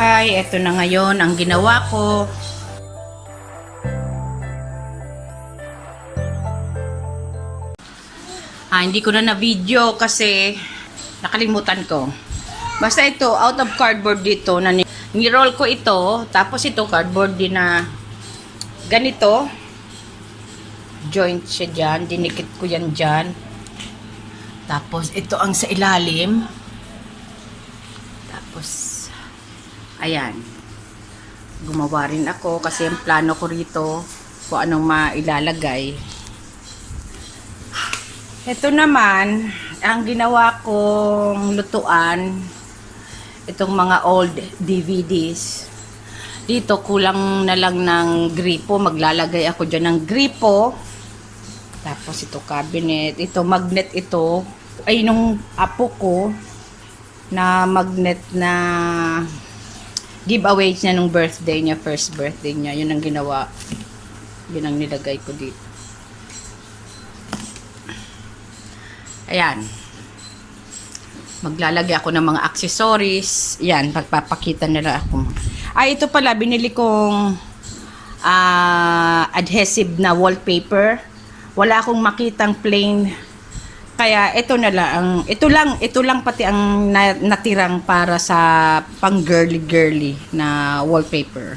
bahay. Ito na ngayon ang ginawa ko. Hindi ko na na-video kasi nakalimutan ko. Basta ito, out of cardboard dito. Ni-roll ko ito. Tapos ito, cardboard din na ganito. Joint siya dyan. Dinikit ko yan dyan. Tapos ito ang sa ilalim. Tapos, ayan. Gumawa rin ako kasi ang plano ko rito kung anong mailalagay. Ito naman, ang ginawa kong lutuan, itong mga old DVDs. Dito, kulang na lang ng gripo. Maglalagay ako dyan ng gripo. Tapos ito, cabinet. Ito, magnet ito. Ay, nung apo ko, na magnet na giveaway niya nung birthday niya, first birthday niya. Yun ang ginawa. Yun ang nilagay ko dito. Ayan. Maglalagay ako ng mga accessories. Ayan, pagpapakita nila ako. Ito pala, binili kong adhesive na wallpaper. Wala akong makitang plain. Kaya ito na lang. Ito lang pati ang natirang para sa pang girly na wallpaper.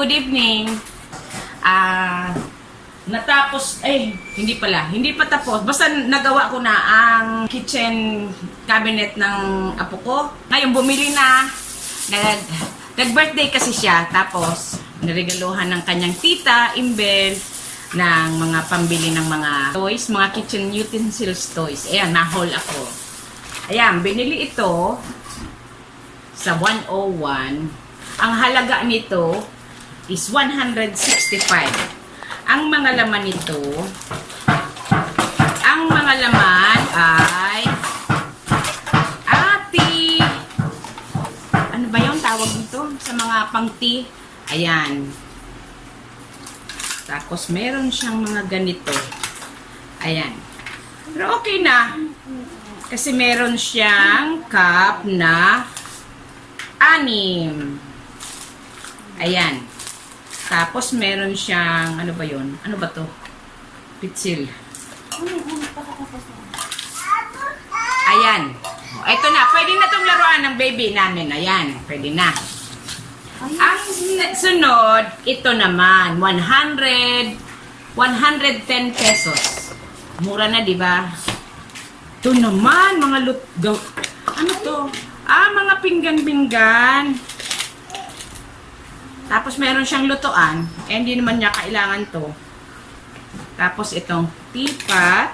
good evening. Natapos, hindi pa tapos. Basta nagawa ko na ang kitchen cabinet ng apo ko. Ngayon, bumili na. Nag-birthday kasi siya. Tapos, naregaluhan ng kanyang tita, Imbel, ng mga pambili ng mga toys, mga kitchen utensils toys. Ayan, na-haul ako. Ayan, binili ito sa 101. Ang halaga nito is 165. Ang mga laman nito, ay ano ba yung tawag nito? Sa mga pang-tea. Ayan. Tapos, meron siyang mga ganito. Ayan. Pero okay na. Kasi meron siyang cup na 6. Ayan. Tapos, meron siyang, ano ba yun? Ano ba to? Pitsil. Ayan. Ito na. Pwede na itong laruan ng baby namin. Ayan. Pwede na. Ang sunod, ito naman. 110 pesos. Mura na, di ba? Ito naman, mga ano to? Mga pinggan-pinggan. Tapos meron siyang lutuan. Hindi naman niya kailangan to. Tapos itong teapot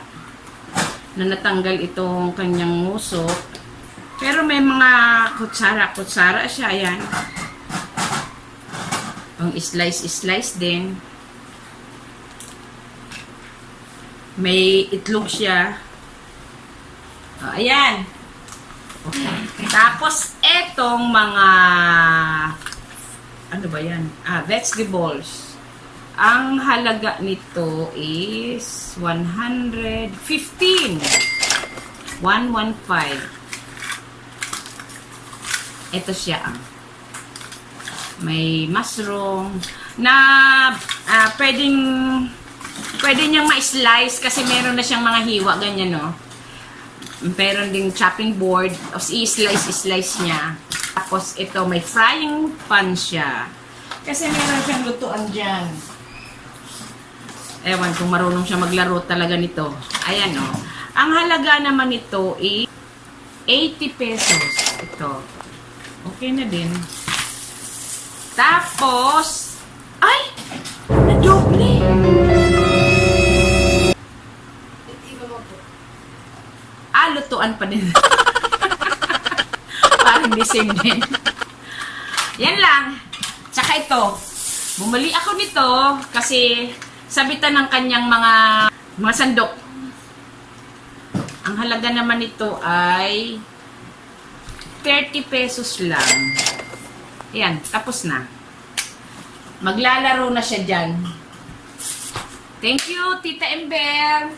na natanggal itong kanyang musok. Pero may mga kutsara siya. Ayan. Pang slice din. May itlog siya. Ayan. Okay. Tapos etong mga ano ba yan? Vegetables. Ang halaga nito is 115. 115. Ito siya. May mushroom na pwede niyang ma-slice kasi meron na siyang mga hiwa, ganyan, no? Meron ding chopping board. Tapos i-slice niya. Tapos ito, may frying pan siya. Kasi meron siyang lutuan dyan. Ewan kung marunong siya maglaro talaga nito. Ayan, o. Ang halaga naman nito is 80 pesos. Ito. Okay na din. Tapos, na-doble! Lutuan pa din. Parang the same din. Yan lang. Tsaka ito. Bumali ako nito kasi sabitan ng kanyang mga sandok. Ang halaga naman nito ay 30 pesos lang. Yan. Tapos na. Maglalaro na siya dyan. Thank you, Tita Ember.